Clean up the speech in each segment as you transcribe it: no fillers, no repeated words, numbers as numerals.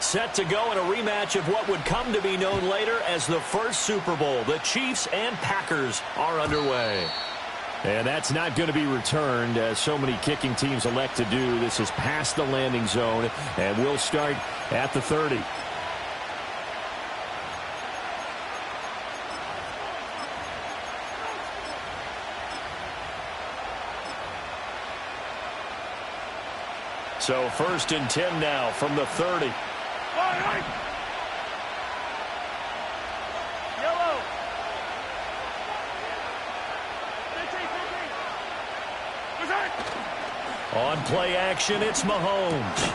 Set to go in a rematch of what would come to be known later as the first Super Bowl. The Chiefs and Packers are underway. And that's not going to be returned, as so many kicking teams elect to do. This is past the landing zone, and we'll start at the 30. So 1st and 10 now from the 30. On play action, it's Mahomes.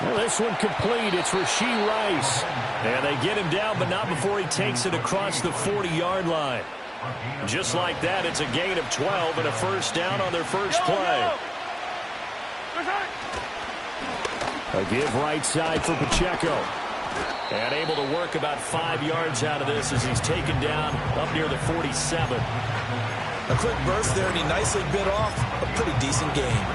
Well, this one complete. It's Rashee Rice. And they get him down, but not before he takes it across the 40-yard line. Just like that, it's a gain of 12 and a first down on their first play. A give right side for Pacheco. And able to work about 5 yards out of this as he's taken down up near the 47. A quick burst there, and he nicely bit off a pretty decent gain.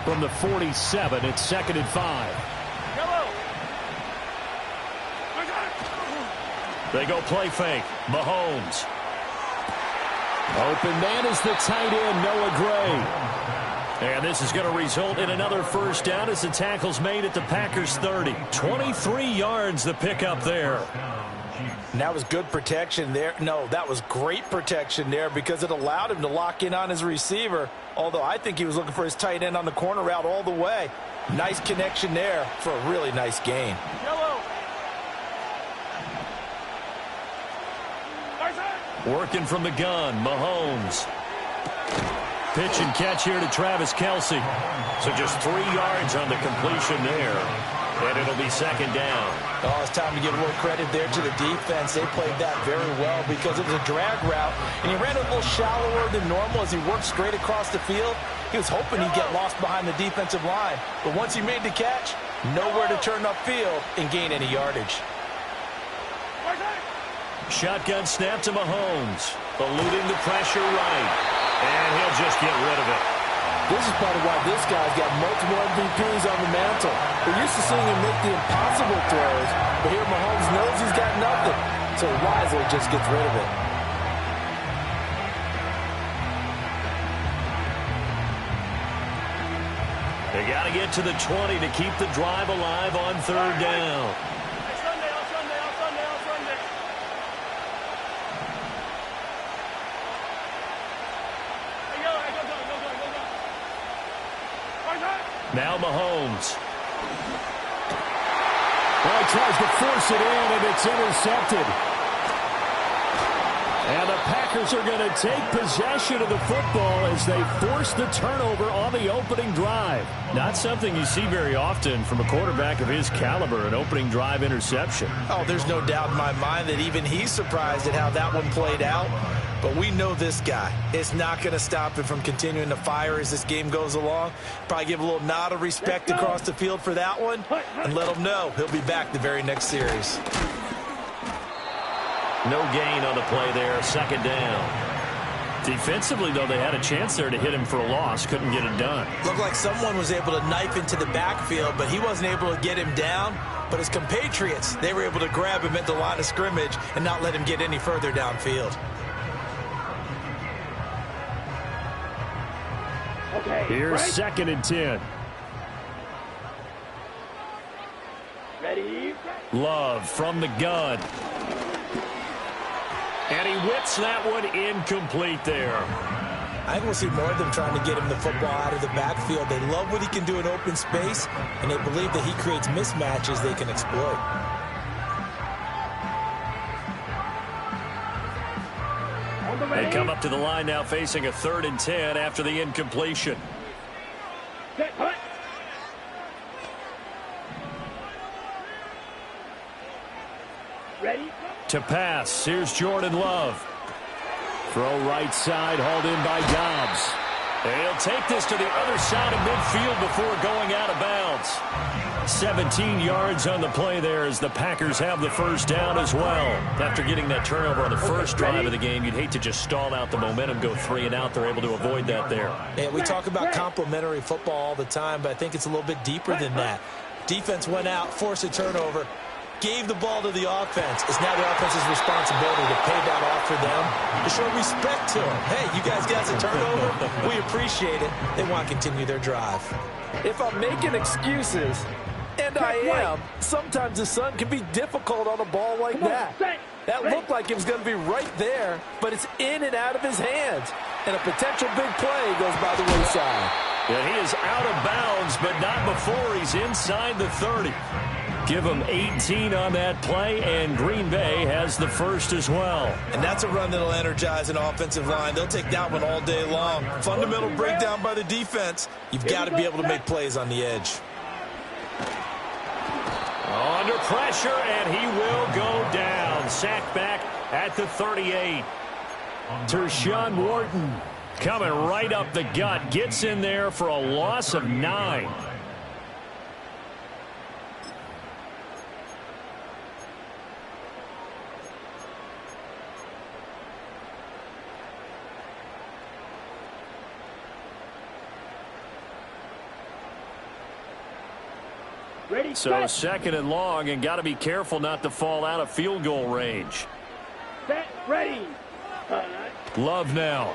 From the 47, it's 2nd and 5. They go play fake. Mahomes. Open man is the tight end, Noah Gray. And this is going to result in another first down as the tackle's made at the Packers' 30. 23 yards the pickup there. And that was good protection there. No, that was great protection there because it allowed him to lock in on his receiver. Although I think he was looking for his tight end on the corner route all the way. Nice connection there for a really nice gain. Working from the gun, Mahomes. Pitch and catch here to Travis Kelce. So just 3 yards on the completion there. And it'll be 2nd down. Oh, it's time to give a little credit there to the defense. They played that very well because it was a drag route. And he ran a little shallower than normal as he worked straight across the field. He was hoping he'd get lost behind the defensive line. But once he made the catch, nowhere to turn upfield and gain any yardage. Shotgun snap to Mahomes. Eluding the pressure right. And he'll just get rid of it. This is part of why this guy's got multiple MVPs on the mantle. We're used to seeing him make the impossible throws, but here Mahomes knows he's got nothing, so wisely just gets rid of it. They got to get to the 20 to keep the drive alive on 3rd down. Now Mahomes. Well, he tries to force it in, and it's intercepted. And the Packers are going to take possession of the football as they force the turnover on the opening drive. Not something you see very often from a quarterback of his caliber, an opening drive interception. Oh, there's no doubt in my mind that even he's surprised at how that one played out. But we know this guy. It's not going to stop him from continuing to fire as this game goes along. Probably give a little nod of respect across the field for that one and let him know he'll be back the very next series. No gain on the play there, 2nd down. Defensively, though, they had a chance there to hit him for a loss. Couldn't get it done. Looked like someone was able to knife into the backfield, but he wasn't able to get him down. But his compatriots, they were able to grab him at the line of scrimmage and not let him get any further downfield. Here's 2nd and 10. Ready? Love from the gun. And he whips that one incomplete there. I think we'll see more of them trying to get him the football out of the backfield. They love what he can do in open space, and they believe that he creates mismatches they can exploit. They come up to the line now facing a 3rd and 10 after the incompletion. Ready? To pass, here's Jordan Love. Throw right side, hauled in by Dobbs. He'll take this to the other side of midfield before going out of bounds. 17 yards on the play there as the Packers have the first down as well. After getting that turnover on the first drive of the game, you'd hate to just stall out the momentum, go 3 and out. They're able to avoid that there. Yeah, we talk about complementary football all the time, but I think it's a little bit deeper than that. Defense went out, forced a turnover, gave the ball to the offense. It's now the offense's responsibility to pay that off for them, to show respect to them. Hey, you guys got a turnover? We appreciate it. They want to continue their drive. If I'm making excuses, and I am, sometimes the sun can be difficult on a ball like that. That looked like it was going to be right there, but it's in and out of his hands. And a potential big play goes by the wayside. And he is out of bounds, but not before he's inside the 30. Give him 18 on that play, and Green Bay has the first as well. And that's a run that'll energize an offensive line. They'll take that one all day long. Fundamental breakdown by the defense. You've got to be able to make plays on the edge. Under pressure, and he will go down. Sacked back at the 38. Tershawn Wharton coming right up the gut. Gets in there for a loss of 9. So second and long, and got to be careful not to fall out of field goal range. Set, ready. Love now.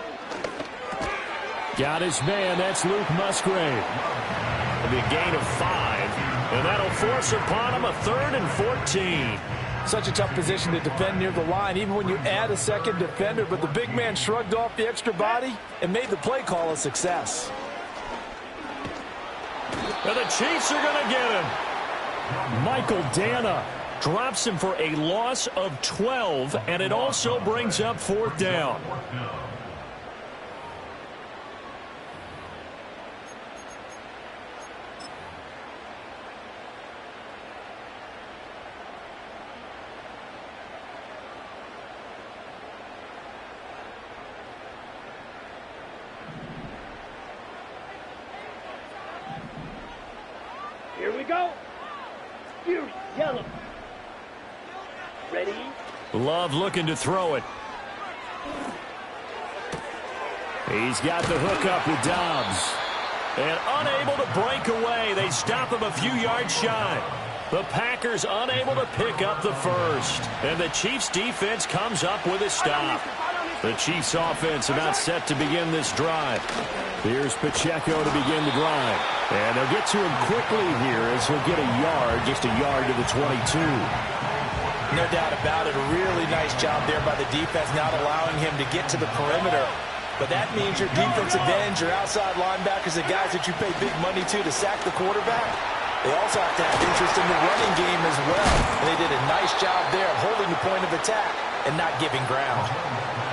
Got his man. That's Luke Musgrave. It'll be a gain of 5, and that'll force upon him a 3rd and 14. Such a tough position to defend near the line, even when you add a second defender, but the big man shrugged off the extra body and made the play call a success. And the Chiefs are going to get him. Michael Dana drops him for a loss of 12, and it also brings up 4th down. Here we go. Fury, yellow. Ready. Love looking to throw it. He's got the hook up with Dobbs. And unable to break away. They stop him a few yards shy. The Packers unable to pick up the first. And the Chiefs defense comes up with a stop. The Chiefs offense about set to begin this drive. Here's Pacheco to begin the drive. And they'll get to him quickly here as he'll get a yard, just a yard to the 22. No doubt about it. A really nice job there by the defense, not allowing him to get to the perimeter. But that means your defensive ends, your outside linebackers, the guys that you pay big money to sack the quarterback, they also have to have interest in the running game as well. And they did a nice job there of holding the point of attack and not giving ground.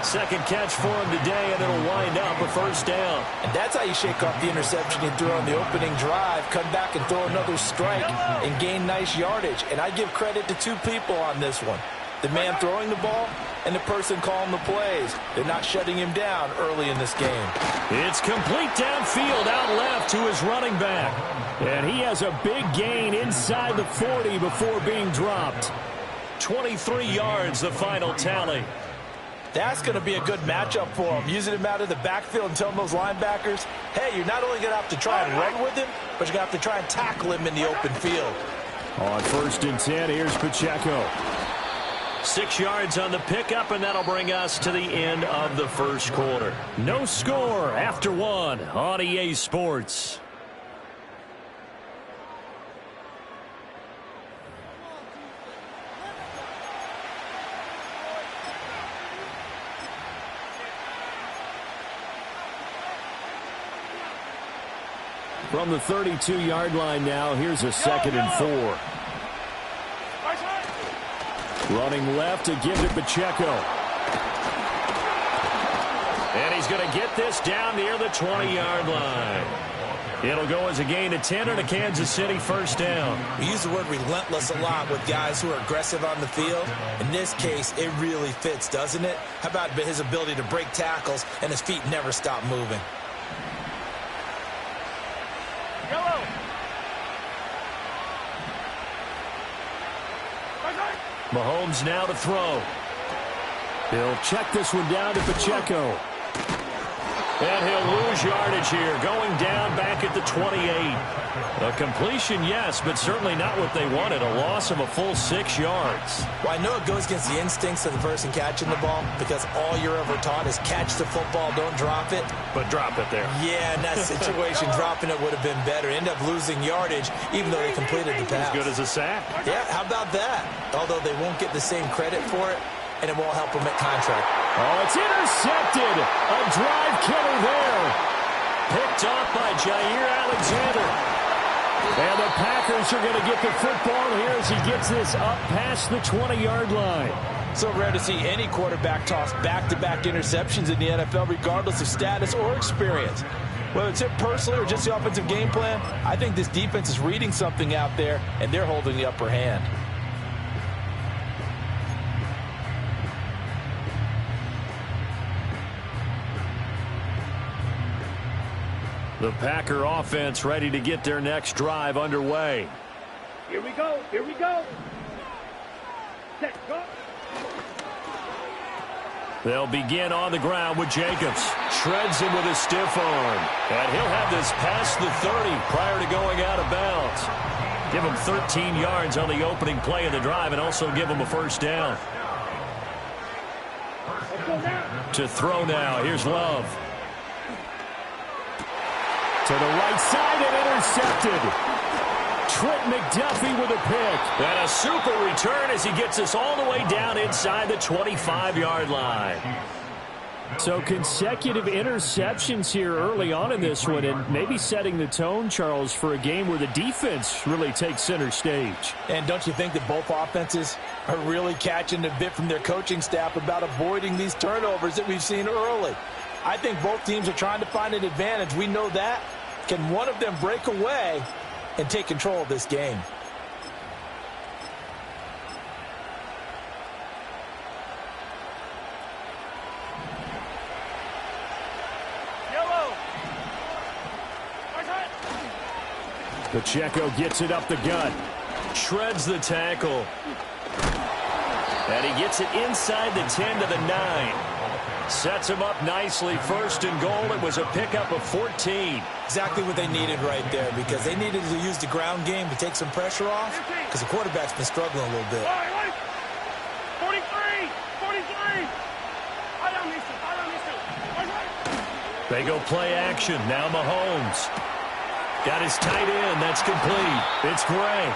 Second catch for him today, and it'll wind up a first down. And that's how you shake off the interception you threw on the opening drive, come back and throw another strike and gain nice yardage. And I give credit to 2 people on this one. The man throwing the ball and the person calling the plays. They're not shutting him down early in this game. It's complete downfield out left to his running back. And he has a big gain inside the 40 before being dropped. 23 yards, the final tally. That's going to be a good matchup for him, using him out of the backfield and telling those linebackers, hey, you're not only going to have to try and run with him, but you're going to have to try and tackle him in the open field. On 1st and 10, here's Pacheco. 6 yards on the pickup, and that'll bring us to the end of the first quarter. No score after 1 on EA Sports. From the 32-yard line now, here's a 2nd and 4. Running left to give to Pacheco. And he's going to get this down near the 20-yard line. It'll go as a gain of 10 and a Kansas City first down. We use the word relentless a lot with guys who are aggressive on the field. In this case, it really fits, doesn't it? How about his ability to break tackles and his feet never stop moving? Mahomes now to throw. He'll check this one down to Pacheco. And he'll lose yardage here, going down back at the 28. A completion, yes, but certainly not what they wanted. A loss of a full 6 yards. Well, I know it goes against the instincts of the person catching the ball because all you're ever taught is catch the football, don't drop it. But drop it there. Yeah, in that situation, dropping it would have been better. End up losing yardage, even though they completed the pass. As good as a sack. Yeah, how about that? Although they won't get the same credit for it, and it won't help them at contract. Oh, it's intercepted. A drive killer there. Picked off by Jair Alexander. And the Packers are going to get the football here as he gets this up past the 20-yard line. So rare to see any quarterback toss back-to-back interceptions in the NFL, regardless of status or experience. Whether it's him personally or just the offensive game plan, I think this defense is reading something out there, and they're holding the upper hand. The Packer offense ready to get their next drive underway. Here we go. Here we go. Set, go. They'll begin on the ground with Jacobs. Shreds him with a stiff arm. And he'll have this past the 30 prior to going out of bounds. Give him 13 yards on the opening play of the drive and also give him a first down. To throw now. Here's Love. To the right side and intercepted. Trent McDuffie with a pick. And a super return as he gets us all the way down inside the 25-yard line. So consecutive interceptions here early on in this one, and maybe setting the tone, Charles, for a game where the defense really takes center stage. And don't you think that both offenses are really catching a bit from their coaching staff about avoiding these turnovers that we've seen early? I think both teams are trying to find an advantage. We know that. Can one of them break away and take control of this game? Pacheco gets it up the gut. Shreds the tackle. And he gets it inside the 10 to the 9. Sets him up nicely. First and goal. It was a pickup of 14. Exactly what they needed right there, because they needed to use the ground game to take some pressure off, because the quarterback's been struggling a little bit. 43! 43! They go play action. Now Mahomes. Got his tight end. That's complete. It's Gray.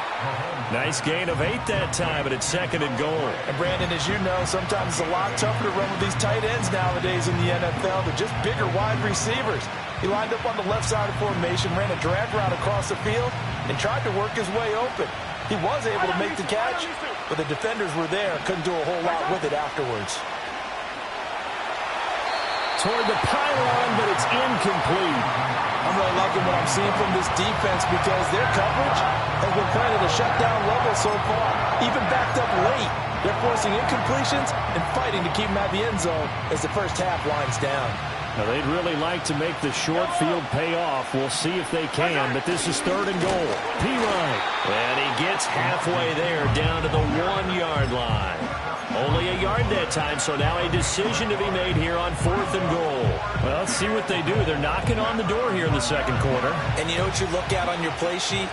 Nice gain of 8 that time, but it's second and goal. And Brandon, as you know, sometimes it's a lot tougher to run with these tight ends nowadays in the NFL. They're just bigger wide receivers. He lined up on the left side of formation, ran a drag route across the field, and tried to work his way open. He was able to make the catch, but the defenders were there. Couldn't do a whole lot with it afterwards. Toward the pylon, but it's incomplete. I'm really liking what I'm seeing from this defense because their coverage has been playing at a shutdown level so far. Even backed up late, they're forcing incompletions and fighting to keep them at the end zone as the first half winds down. Now, they'd really like to make the short field pay off. We'll see if they can, but this is third and goal. P-Ryan. And he gets halfway there down to the 1-yard line. Only a yard that time, so now a decision to be made here on fourth and goal. Well, let's see what they do. They're knocking on the door here in the second quarter. And you know what you look at on your play sheet?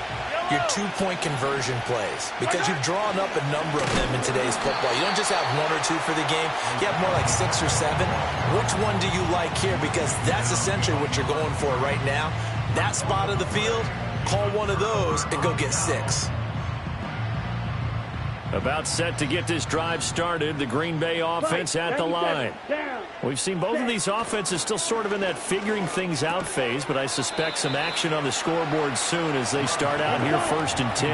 Your two-point conversion plays, because you've drawn up a number of them in today's football. You don't just have 1 or 2 for the game. You have more like 6 or 7. Which one do you like here? Because that's essentially what you're going for right now. That spot of the field, call one of those and go get 6. About set to get this drive started. The Green Bay offense at the line. We've seen both of these offenses still sort of in that figuring things out phase, but I suspect some action on the scoreboard soon as they start out here first and 10.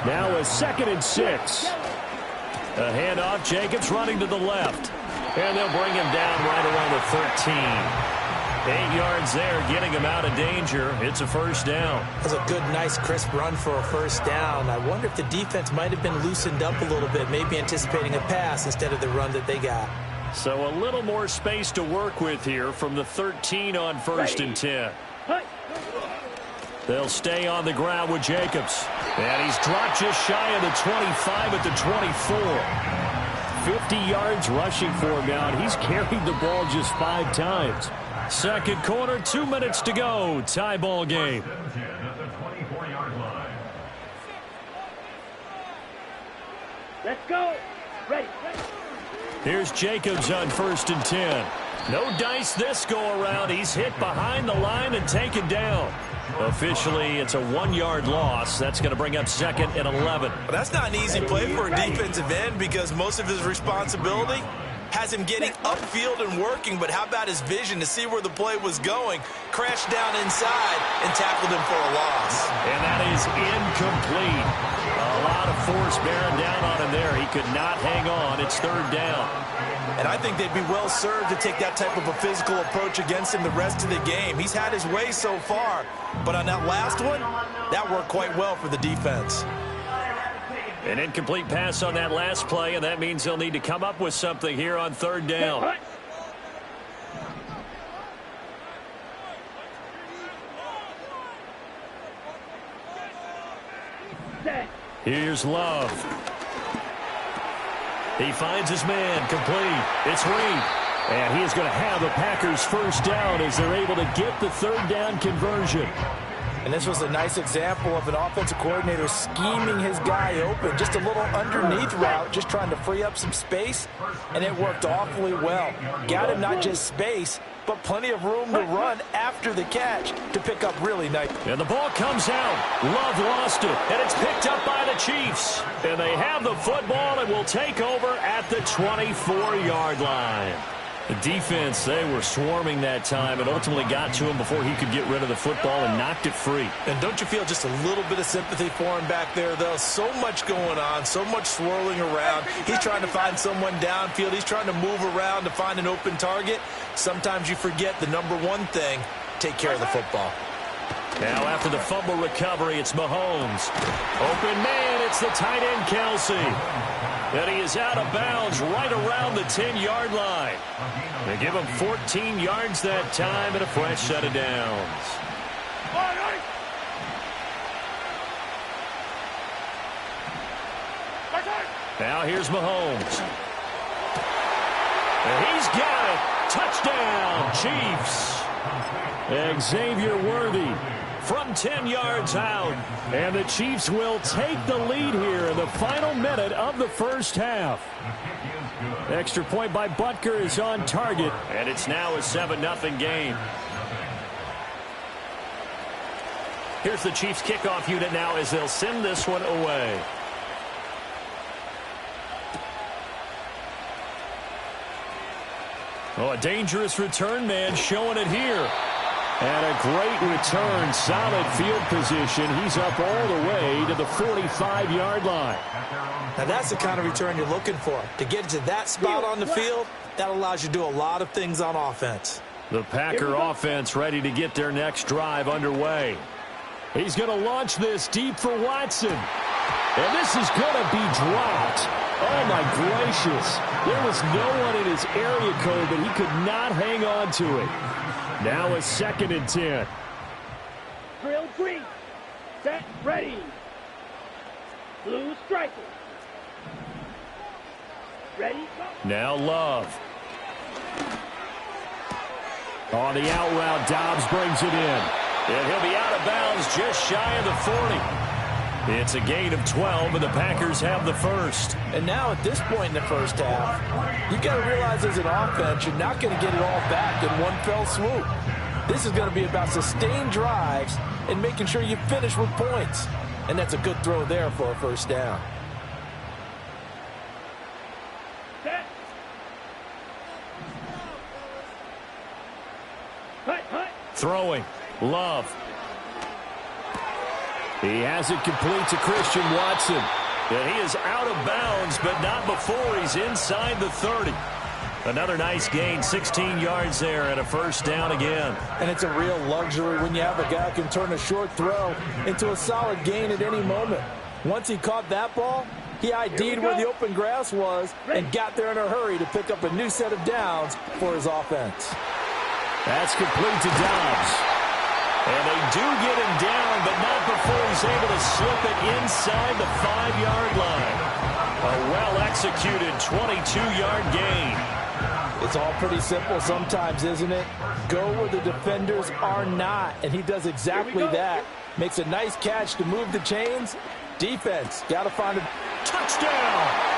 Now a second and 6. A handoff. Jacobs running to the left. And they'll bring him down right around the 13. 8 yards there, getting him out of danger. It's a first down. That's a good, nice, crisp run for a first down. I wonder if the defense might have been loosened up a little bit, maybe anticipating a pass instead of the run that they got. So a little more space to work with here from the 13 on first and 10. They'll stay on the ground with Jacobs. And he's dropped just shy of the 25 at the 24. 50 yards rushing for him now, and he's carried the ball just 5 times. Second quarter, 2 minutes to go. Tie ball game. Let's go. Ready. Here's Jacobs on 1st and 10. No dice this go-around. He's hit behind the line and taken down. Officially, it's a 1-yard loss. That's going to bring up 2nd and 11. Well, that's not an easy play for a defensive end because most of his responsibility has him getting upfield and working, but how about his vision to see where the play was going, crashed down inside, and tackled him for a loss. And that is incomplete. A lot of force bearing down on him there. He could not hang on. It's 3rd down. And I think they'd be well served to take that type of a physical approach against him the rest of the game. He's had his way so far, but on that last one, that worked quite well for the defense. An incomplete pass on that last play, and that means they'll need to come up with something here on 3rd down. Here's Love. He finds his man, complete. It's Reed. And he is going to have the Packers' first down as they're able to get the 3rd down conversion. And this was a nice example of an offensive coordinator scheming his guy open. Just a little underneath route, just trying to free up some space, and it worked awfully well. Got him not just space, but plenty of room to run after the catch to pick up really nice. And the ball comes out. Love lost it, and it's picked up by the Chiefs. And they have the football and will take over at the 24-yard line. The defense, they were swarming that time and ultimately got to him before he could get rid of the football and knocked it free. And don't you feel just a little bit of sympathy for him back there, though? So much going on, so much swirling around. He's trying to find someone downfield. He's trying to move around to find an open target. Sometimes you forget the number one thing, take care of the football. Now after the fumble recovery, it's Mahomes. Open man, it's the tight end, Kelsey. And he is out of bounds right around the 10-yard line. They give him 14 yards that time and a fresh set of downs. Now here's Mahomes. And he's got it. Touchdown, Chiefs. Xavier Worthy from 10 yards out. And the Chiefs will take the lead here in the final minute of the first half. Extra point by Butker is on target. And it's now a 7-0 game. Here's the Chiefs kickoff unit now as they'll send this one away. Oh, a dangerous return man showing it here. And a great return, solid field position. He's up all the way to the 45-yard line. Now that's the kind of return you're looking for. To get to that spot on the field, that allows you to do a lot of things on offense. The Packer offense ready to get their next drive underway. He's going to launch this deep for Watson. And this is going to be dropped. Oh, my gracious. There was no one in his area code, but he could not hang on to it. Now a 2nd and 10. Drill green. Set. Ready. Blue striker. Ready. Go. Now Love. On the out route, Dobbs brings it in. And he'll be out of bounds just shy of the 40. It's a gain of 12, and the Packers have the first. And now at this point in the first half, you got to realize as an offense, you're not going to get it all back in one fell swoop. This is going to be about sustained drives and making sure you finish with points. And that's a good throw there for a first down. Set. Hut. Throwing. Love. He has it complete to Christian Watson. And he is out of bounds, but not before he's inside the 30. Another nice gain, 16 yards there, and a first down again. And it's a real luxury when you have a guy who can turn a short throw into a solid gain at any moment. Once he caught that ball, he ID'd where the open grass was and got there in a hurry to pick up a new set of downs for his offense. That's complete to Dobbs. And they do get him down, but not before he's able to slip it inside the 5-yard line. A well-executed 22-yard gain. It's all pretty simple sometimes, isn't it? Go where the defenders are not, and he does exactly that. Makes a nice catch to move the chains. Defense, got to find a touchdown.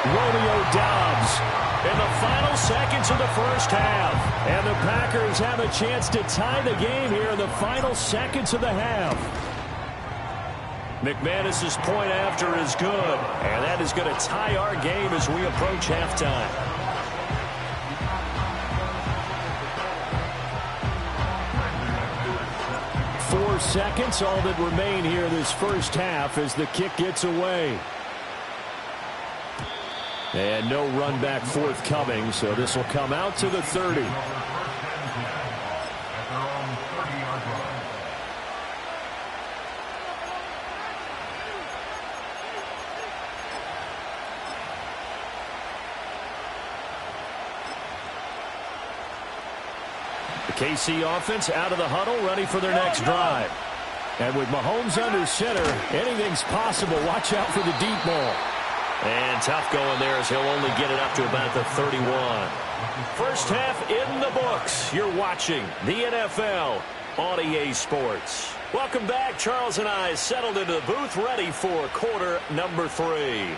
Romeo Doubs in the final seconds of the first half. And the Packers have a chance to tie the game here in the final seconds of the half. McManus's point after is good, and that is going to tie our game as we approach halftime. Four seconds, all that remain here this first half as the kick gets away. And no run back forthcoming, so this will come out to the 30. The KC offense out of the huddle, ready for their next drive. And with Mahomes under center, anything's possible. Watch out for the deep ball. And tough going there as he'll only get it up to about the 31. First half in the books. You're watching the NFL on EA Sports. Welcome back. Charles and I settled into the booth, ready for quarter number 3.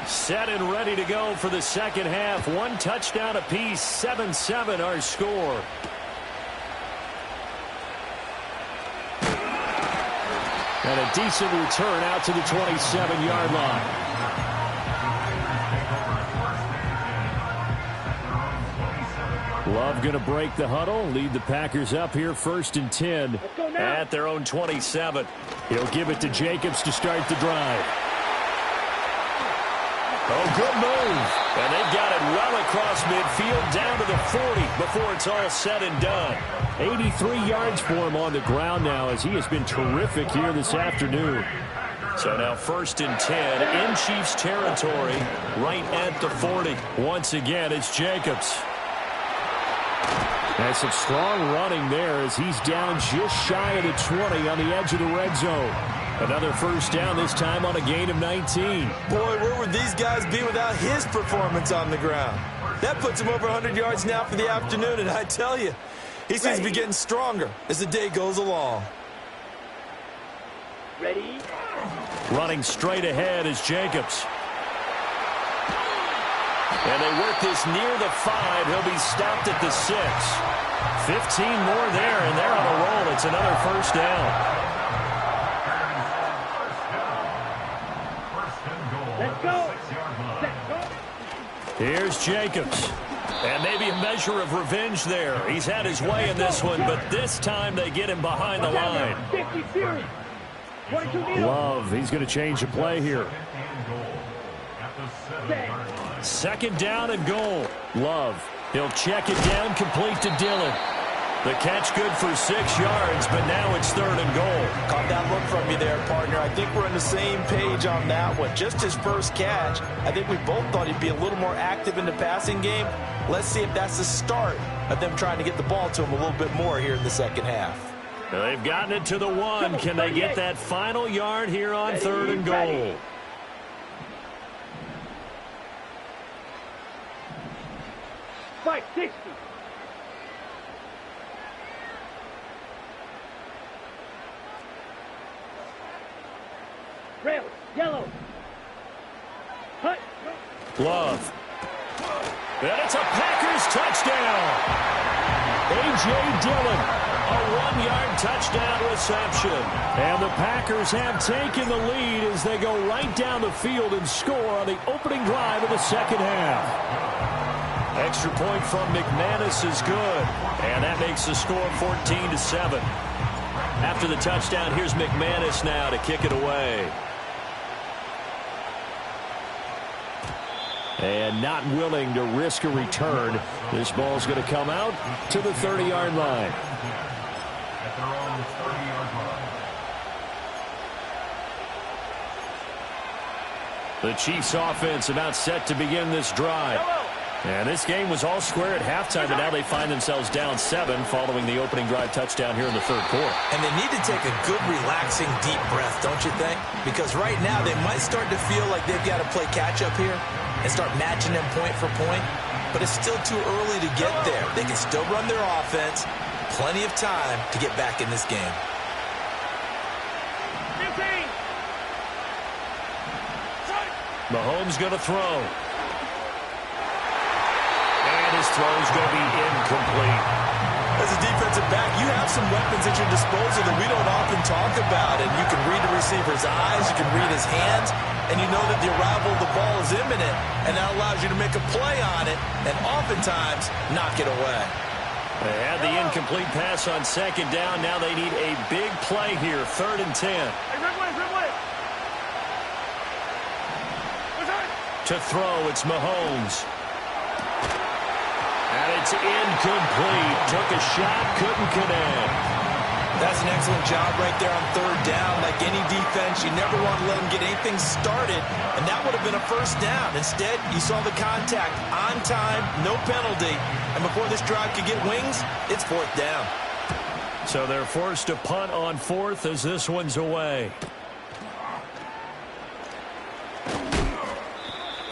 Set and ready to go for the second half. One touchdown apiece, 7-7 our score. And a decent return out to the 27-yard line. Love going to break the huddle, lead the Packers up here 1st and 10 at their own 27. He'll give it to Jacobs to start the drive. Oh, good move. And they've got it well across midfield down to the 40 before it's all said and done. 83 yards for him on the ground now as he has been terrific here this afternoon. So now 1st and 10 in Chiefs territory right at the 40. Once again, it's Jacobs. And some strong running there as he's down just shy of the 20 on the edge of the red zone. Another first down, this time on a gain of 19. Boy, where would these guys be without his performance on the ground? That puts him over 100 yards now for the afternoon, and I tell you, he seems to be getting stronger as the day goes along. Ready? Running straight ahead is Jacobs. And they work this near the 5. He'll be stopped at the 6. 15 more there, and they're on a roll. It's another first down. Let's go. Here's Jacobs. And maybe a measure of revenge there. He's had his way in this one, but this time they get him behind the line. Love, he's going to change the play here. 2nd down and goal. Love, he'll check it down, complete to Dillon. The catch good for 6 yards, but now it's 3rd and goal. Caught that look from you there, partner. I think we're on the same page on that one. Just his first catch, I think we both thought he'd be a little more active in the passing game. Let's see if that's the start of them trying to get the ball to him a little bit more here in the second half. Now they've gotten it to the 1. Can they get that final yard here on 3rd and goal? .560. Red, yellow. Hut. Love. And it's a Packers touchdown. A.J. Dillon, a 1-yard touchdown reception. And the Packers have taken the lead as they go right down the field and score on the opening drive of the second half. Extra point from McManus is good. And that makes the score 14-7. After the touchdown, here's McManus now to kick it away. And not willing to risk a return. This ball's going to come out to the 30-yard line. The Chiefs offense about set to begin this drive. And this game was all square at halftime, but now they find themselves down 7 following the opening drive touchdown here in the third quarter. And they need to take a good, relaxing, deep breath, don't you think? Because right now they might start to feel like they've got to play catch-up here and start matching them point for point. But it's still too early to get there. They can still run their offense. Plenty of time to get back in this game. Mahomes going to throw. And his throw is going to be incomplete. As a defensive back, you have some weapons at your disposal that we don't often talk about. And you can read the receiver's eyes, you can read his hands, and you know that the arrival of the ball is imminent, and that allows you to make a play on it and oftentimes knock it away. They had the incomplete pass on second down. Now they need a big play here, 3rd and 10. To throw, it's Mahomes. And it's incomplete. Took a shot, couldn't connect. That's an excellent job right there on 3rd down. Like any defense, you never want to let them get anything started, and that would have been a first down. Instead, you saw the contact on time, no penalty, and before this drive could get wings, it's 4th down. So they're forced to punt on 4th as this one's away.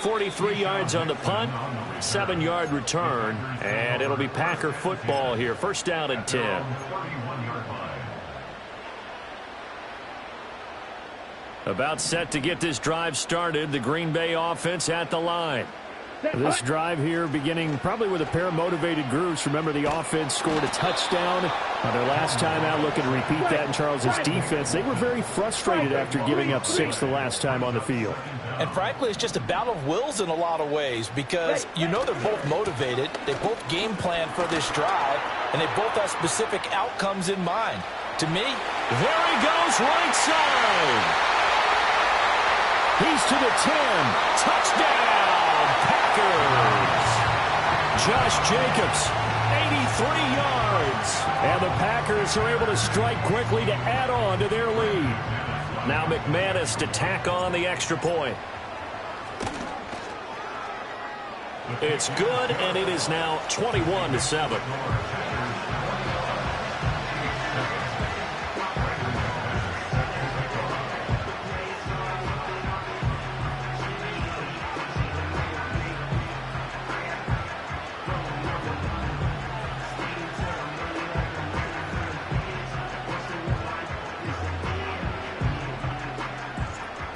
43 yards on the punt, 7-yard return, and it'll be Packer football here. 1st down and 10. About set to get this drive started. The Green Bay offense at the line. This drive here beginning probably with a pair of motivated groups. Remember, the offense scored a touchdown on their last time out. Looking to repeat that in Charles's defense. They were very frustrated after giving up 6 the last time on the field. And frankly, it's just a battle of wills in a lot of ways because you know they're both motivated. They both game plan for this drive, and they both have specific outcomes in mind. To me, there he goes, right side. He's to the 10. Touchdown, Packers. Josh Jacobs, 83 yards. And the Packers are able to strike quickly to add on to their lead. Now McManus to tack on the extra point. It's good, and it is now 21-7.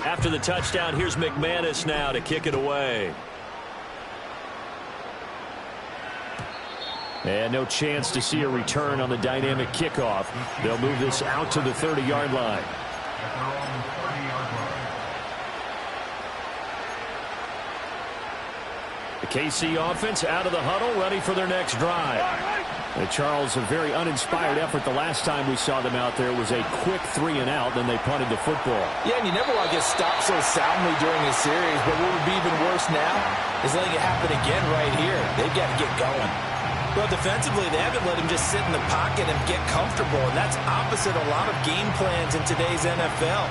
After the touchdown, here's McManus now to kick it away. And no chance to see a return on the dynamic kickoff. They'll move this out to the 30-yard line. The KC offense out of the huddle, ready for their next drive. Charles, a very uninspired effort the last time we saw them out there was a quick 3-and-out, then they punted the football. Yeah, and you never want to get stopped so soundly during a series, but what would be even worse now is letting it happen again right here. They've got to get going. Well, defensively, they haven't let him just sit in the pocket and get comfortable, and that's opposite a lot of game plans in today's NFL.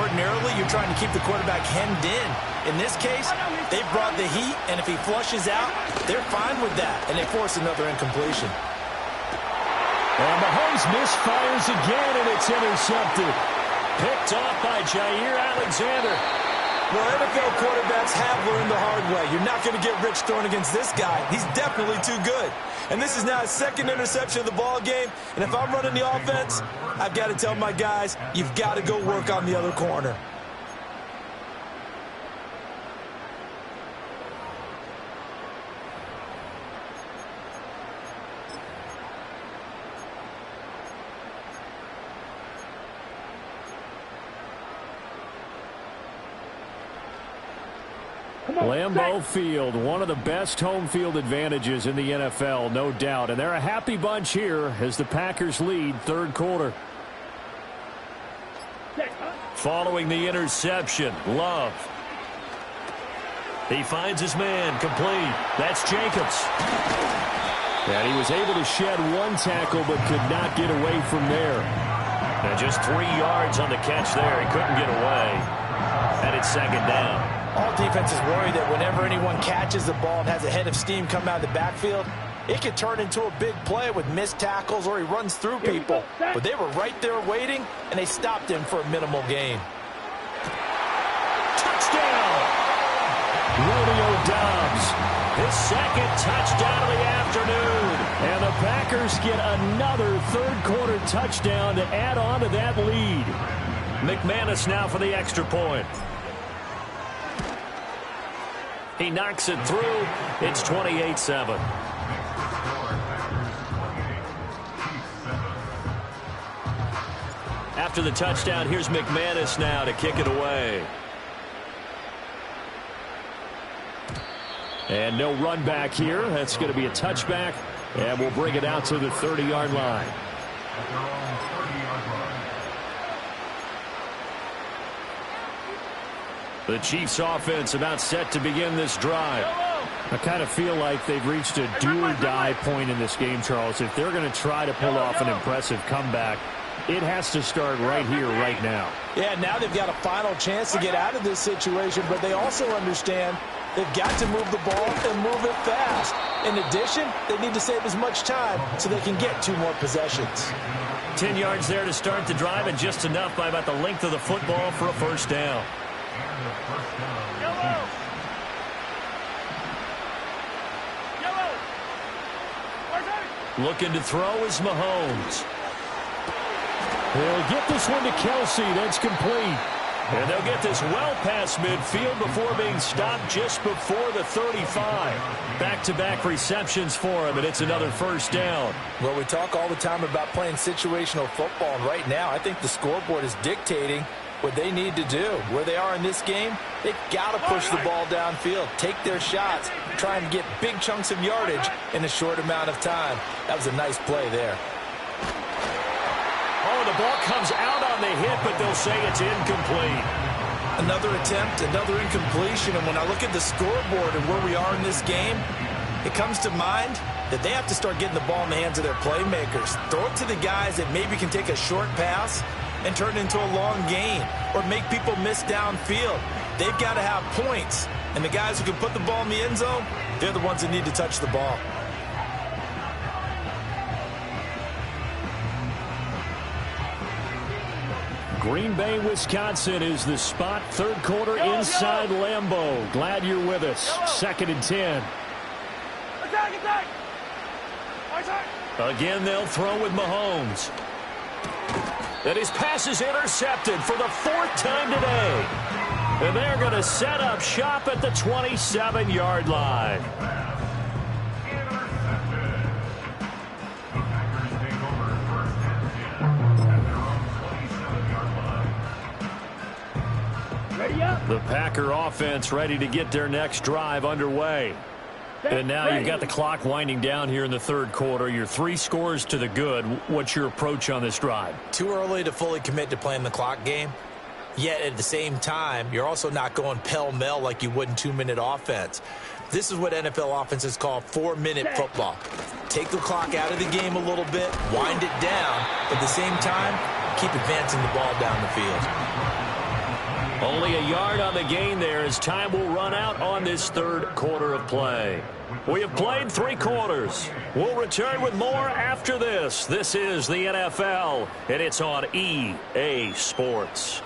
Ordinarily, you're trying to keep the quarterback hemmed in. In this case, they brought the heat, and if he flushes out, they're fine with that, and they force another incompletion. And Mahomes misfires again, and it's intercepted. Picked off by Jair Alexander. Well, NFL quarterbacks have learned the hard way. You're not going to get rich throwing against this guy. He's definitely too good. And this is now his 2nd interception of the ball game. And if I'm running the offense, I've got to tell my guys, you've got to go work on the other corner. Lambeau Field, one of the best home field advantages in the NFL, no doubt. And they're a happy bunch here as the Packers lead 3rd quarter. Following the interception, Love. He finds his man, complete. That's Jacobs. And he was able to shed one tackle but could not get away from there. And just 3 yards on the catch there. He couldn't get away. And it's 2nd down. All defenses worry that whenever anyone catches the ball and has a head of steam come out of the backfield, it could turn into a big play with missed tackles or he runs through people. But they were right there waiting, and they stopped him for a minimal gain. Touchdown! Romeo Doubs, his second touchdown of the afternoon. And the Packers get another third-quarter touchdown to add on to that lead. McManus now for the extra point. He knocks it through. It's 28-7. After the touchdown, here's McManus now to kick it away. And no run back here. That's going to be a touchback. And we'll bring it out to the 30-yard line. The Chiefs offense about set to begin this drive. I kind of feel like they've reached a do-or-die point in this game, Charles. If they're going to try to pull off an impressive comeback, it has to start right here, right now. Yeah, now they've got a final chance to get out of this situation, but they also understand they've got to move the ball and move it fast. In addition, they need to save as much time so they can get 2 more possessions. 10 yards there to start the drive, and just enough by about the length of the football for a first down. Looking to throw is Mahomes. He'll get this one to Kelsey. That's complete. And they'll get this well past midfield before being stopped just before the 35. Back-to-back receptions for him, and it's another first down. Well, we talk all the time about playing situational football, and right now I think the scoreboard is dictating what they need to do. Where they are in this game, they've got to push the ball downfield, take their shots, try and get big chunks of yardage in a short amount of time. That was a nice play there. Oh, the ball comes out on the hit, but they'll say it's incomplete. Another attempt, another incompletion, and when I look at the scoreboard and where we are in this game, it comes to mind that they have to start getting the ball in the hands of their playmakers. Throw it to the guys that maybe can take a short pass and turn it into a long gain or make people miss downfield. They've got to have points, and the guys who can put the ball in the end zone, they're the ones that need to touch the ball. Green Bay, Wisconsin is the spot. Third quarter inside Lambeau. Glad you're with us. 2nd and 10. Again, they'll throw with Mahomes. And his pass is intercepted for the 4th time today. And they're going to set up shop at the 27-yard line. The Packer offense ready to get their next drive underway. And now you've got the clock winding down here in the third quarter. Your 3 scores to the good. What's your approach on this drive? Too early to fully commit to playing the clock game. Yet at the same time, you're also not going pell-mell like you would in 2-minute offense. This is what NFL offenses call 4-minute football. Take the clock out of the game a little bit, wind it down, but at the same time, keep advancing the ball down the field. Only a yard on the gain there as time will run out on this third quarter of play. We have played 3 quarters. We'll return with more after this. This is the NFL, and it's on EA Sports.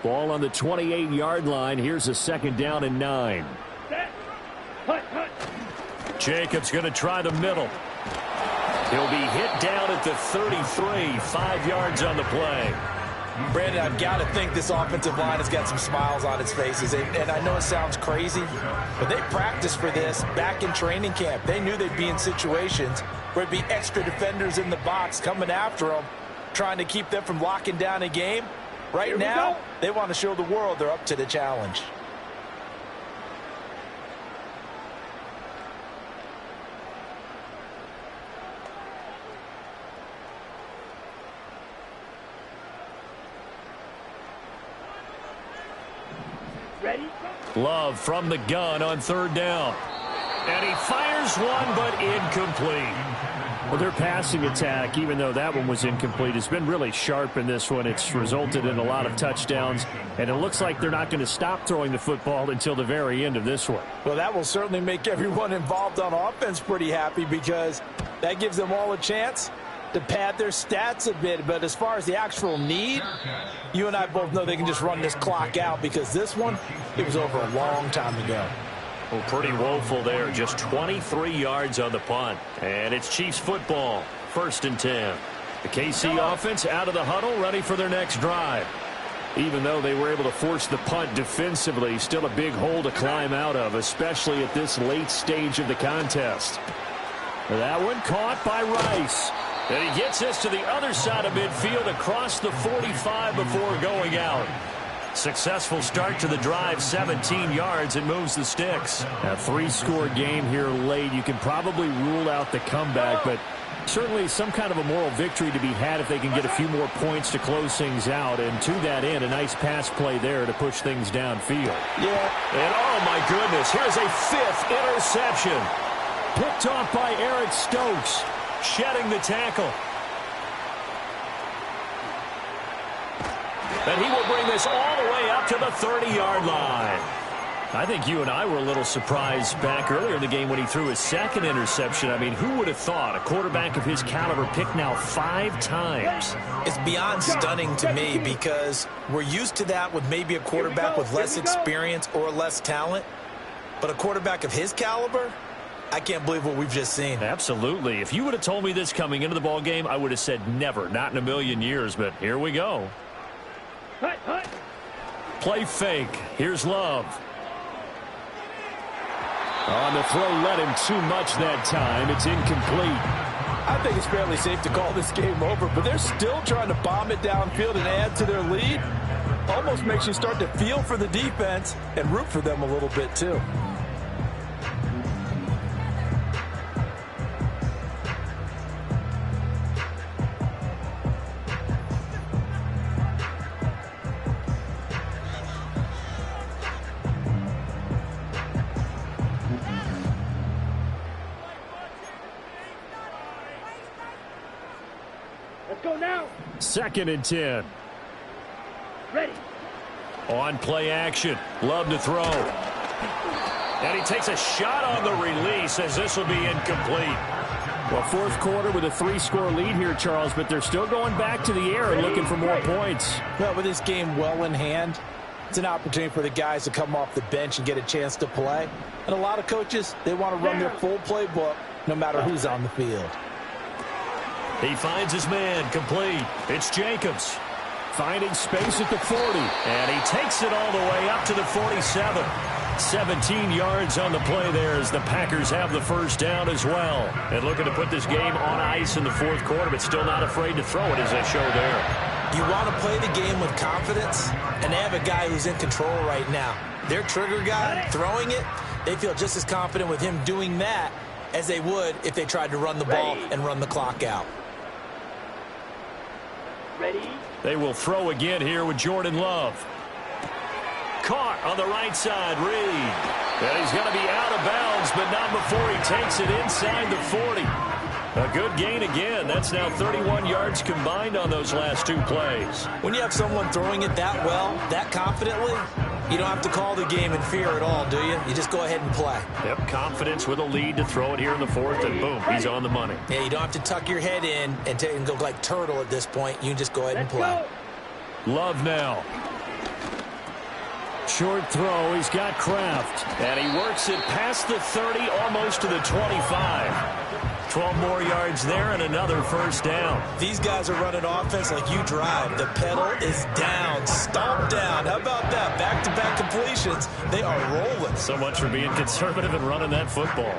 Ball on the 28-yard line. Here's a 2nd down and 9. Jacobs going to try the middle. He'll be hit down at the 33, 5 yards on the play. Brandon, I've got to think this offensive line has got some smiles on its faces. And I know it sounds crazy, but they practiced for this back in training camp. They knew they'd be in situations where it'd be extra defenders in the box coming after them, trying to keep them from locking down a game. Right now, they want to show the world they're up to the challenge. Love from the gun on 3rd down. And he fires one, but incomplete. Well, their passing attack, even though that one was incomplete, has been really sharp in this one. It's resulted in a lot of touchdowns, and it looks like they're not going to stop throwing the football until the very end of this one. Well, that will certainly make everyone involved on offense pretty happy because that gives them all a chance to pad their stats a bit. But as far as the actual need, you and I both know they can just run this clock out because this one, it was over a long time ago. Well, pretty woeful there. Just 23 yards on the punt. And it's Chiefs football. 1st and 10. The KC offense out of the huddle, ready for their next drive. Even though they were able to force the punt defensively, still a big hole to climb out of, especially at this late stage of the contest. That one caught by Rice. And he gets this to the other side of midfield across the 45 before going out. Successful start to the drive, 17 yards, and moves the sticks. A 3-score game here late. You can probably rule out the comeback, but certainly some kind of a moral victory to be had if they can get a few more points to close things out. And to that end, a nice pass play there to push things downfield. Yeah. And oh my goodness, here's a 5th interception. Picked off by Eric Stokes. Shedding the tackle. And he will bring this all the way up to the 30-yard line. I think you and I were a little surprised back earlier in the game when he threw his 2nd interception. I mean, who would have thought a quarterback of his caliber picked now 5 times? It's beyond stunning to me because we're used to that with maybe a quarterback with less experience or less talent. But a quarterback of his caliber, I can't believe what we've just seen. Absolutely. If you would have told me this coming into the ball game, I would have said never, not in a million years. But here we go. Play fake. Here's Love. On the throw, let him too much that time. It's incomplete. I think it's fairly safe to call this game over, but they're still trying to bomb it downfield and add to their lead. Almost makes you start to feel for the defense and root for them a little bit too. Go now. 2nd and 10. Ready. On play action. Love to throw. And he takes a shot on the release as this will be incomplete. Well, 4th quarter with a 3-score lead here, Charles, but they're still going back to the air and looking for more points. Well, with this game well in hand, it's an opportunity for the guys to come off the bench and get a chance to play. And a lot of coaches, they want to run their full playbook no matter who's on the field. He finds his man, complete. It's Jacobs. Finding space at the 40. And he takes it all the way up to the 47. 17 yards on the play there as the Packers have the first down as well. And looking to put this game on ice in the 4th quarter, but still not afraid to throw it as they show there. You want to play the game with confidence, and they have a guy who's in control right now. Their trigger guy, throwing it, they feel just as confident with him doing that as they would if they tried to run the ball and run the clock out. Ready. They will throw again here with Jordan Love. Caught on the right side, Reed. And he's going to be out of bounds, but not before he takes it inside the 40. A good gain again. That's now 31 yards combined on those last 2 plays. When you have someone throwing it that well, that confidently, you don't have to call the game in fear at all, do you? You just go ahead and play. Yep, confidence with a lead to throw it here in the 4th, and boom, he's on the money. Yeah, you don't have to tuck your head in and go like turtle at this point. You can just go ahead and play. Love now. Short throw. He's got Kraft. And he works it past the 30, almost to the 25. 12 more yards there and another first down. These guys are running offense like you drive. The pedal is down, stomp down. How about that? Back-to-back completions. They are rolling. So much for being conservative and running that football.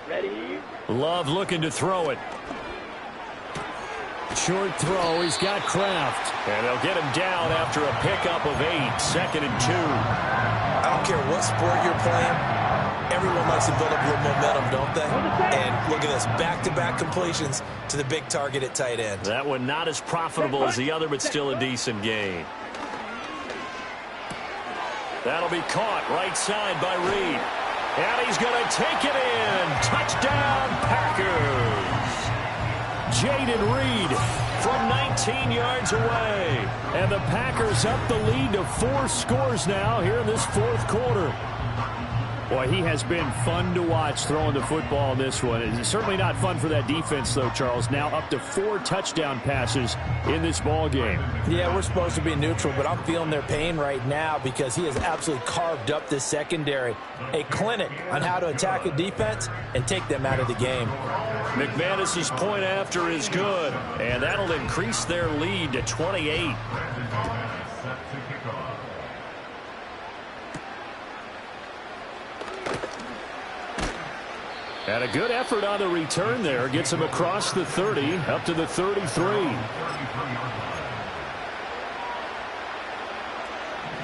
Ready. Love looking to throw it. Short throw. He's got Kraft. And they'll get him down after a pickup of 8. 2nd and 2. I don't care what sport you're playing. Everyone likes to build up a little momentum, don't they? And look at this. Back-to-back completions to the big target at tight end. That one not as profitable as the other, but still a decent gain. That'll be caught right side by Reed. And he's going to take it in. Touchdown, Packers. Jaden Reed from 19 yards away. And the Packers up the lead to 4 scores now here in this fourth quarter. Boy, he has been fun to watch throwing the football in this one. It's certainly not fun for that defense, though, Charles. Now up to 4 touchdown passes in this ball game. Yeah, we're supposed to be neutral, but I'm feeling their pain right now because he has absolutely carved up this secondary. A clinic on how to attack a defense and take them out of the game. McManus's point after is good, and that'll increase their lead to 28. And a good effort on the return there. Gets him across the 30, up to the 33.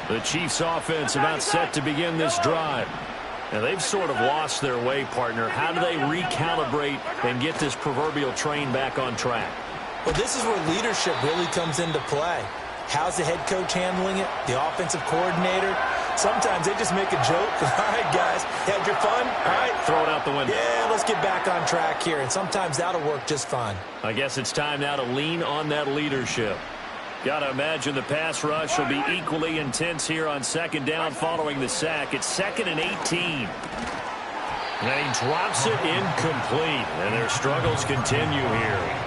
The Chiefs offense about set to begin this drive. And they've sort of lost their way, partner. How do they recalibrate and get this proverbial train back on track? Well, this is where leadership really comes into play. How's the head coach handling it? The offensive coordinator? Sometimes they just make a joke. All right, guys, had your fun? All right. Throw it out the window. Yeah, let's get back on track here. And sometimes that'll work just fine. I guess it's time now to lean on that leadership. Got to imagine the pass rush will be equally intense here on second down following the sack. It's 2nd and 18. And he drops it incomplete. And their struggles continue here.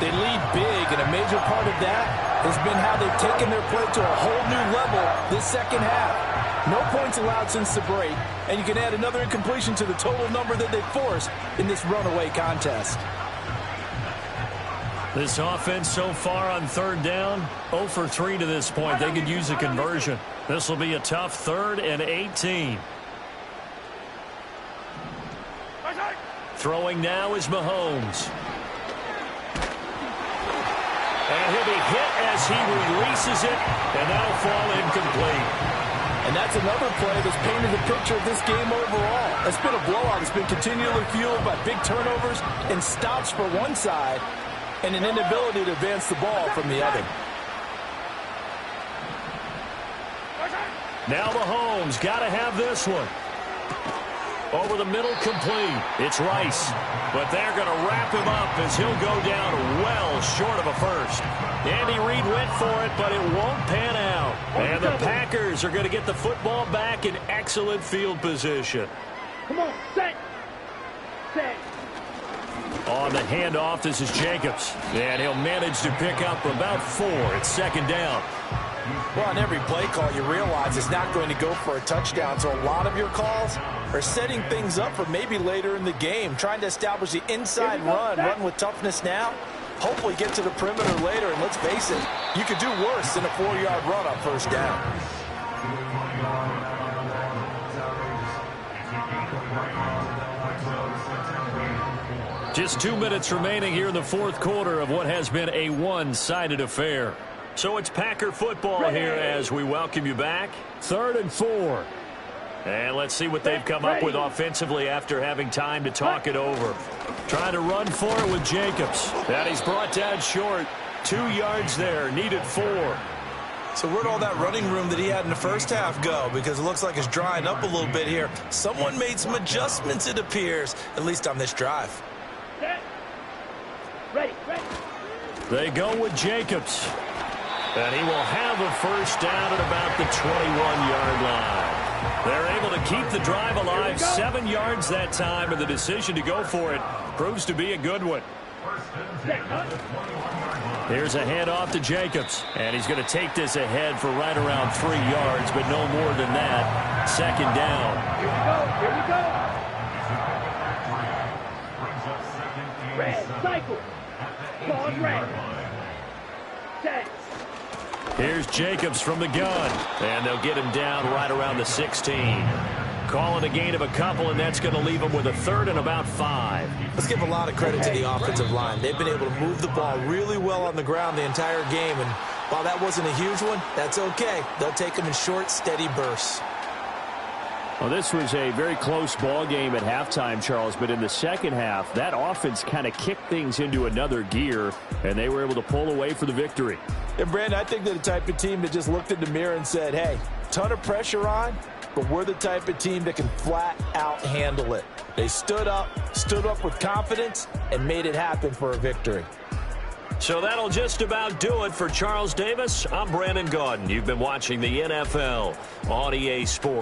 They lead big, and a major part of that has been how they've taken their play to a whole new level this second half. No points allowed since the break, and you can add another incompletion to the total number that they forced in this runaway contest. This offense so far on third down, 0 for 3 to this point. They could use a conversion. This will be a tough 3rd and 18. Throwing now is Mahomes. And he'll be hit as he releases it, and that'll fall incomplete. And that's another play that's painted the picture of this game overall. It's been a blowout. It's been continually fueled by big turnovers and stops for one side and an inability to advance the ball from the other. Now Mahomes got to have this one. Over the middle, complete. It's Rice. But they're going to wrap him up as he'll go down well short of a first. Andy Reid went for it, but it won't pan out. And the Packers are going to get the football back in excellent field position. Come on, set. Set. On the handoff, this is Jacobs. And he'll manage to pick up about 4. It's 2nd down. Well, on every play call, you realize it's not going to go for a touchdown. So a lot of your calls are setting things up for maybe later in the game, trying to establish the inside run with toughness now. Hopefully get to the perimeter later, and let's face it, you could do worse than a 4-yard run on first down. Just 2 minutes remaining here in the fourth quarter of what has been a one-sided affair. So it's Packer football here as we welcome you back. 3rd and 4. And let's see what they've come up with offensively after having time to talk it over. Trying to run for it with Jacobs. And he's brought down short. 2 yards there. Needed 4. So where'd all that running room that he had in the first half go? Because it looks like it's drying up a little bit here. Someone made some adjustments, it appears, at least on this drive. Ready, ready. They go with Jacobs. And he will have a first down at about the 21-yard line. They're able to keep the drive alive, 7 yards that time, and the decision to go for it proves to be a good one. Here's a handoff to Jacobs, and he's going to take this ahead for right around 3 yards, but no more than that. 2nd down. Here we go, here we go. Red, cycle. Pause, red. Set. Here's Jacobs from the gun, and they'll get him down right around the 16. Calling a gain of a couple, and that's going to leave him with a 3rd and about 5. Let's give a lot of credit to the offensive line. They've been able to move the ball really well on the ground the entire game, and while that wasn't a huge one, that's okay. They'll take them in short, steady bursts. Well, this was a very close ball game at halftime, Charles, but in the second half, that offense kind of kicked things into another gear, and they were able to pull away for the victory. And, Brandon, I think they're the type of team that just looked in the mirror and said, hey, ton of pressure on, but we're the type of team that can flat out handle it. They stood up with confidence, and made it happen for a victory. So that'll just about do it for Charles Davis. I'm Brandon Gaudin. You've been watching the NFL on EA Sports.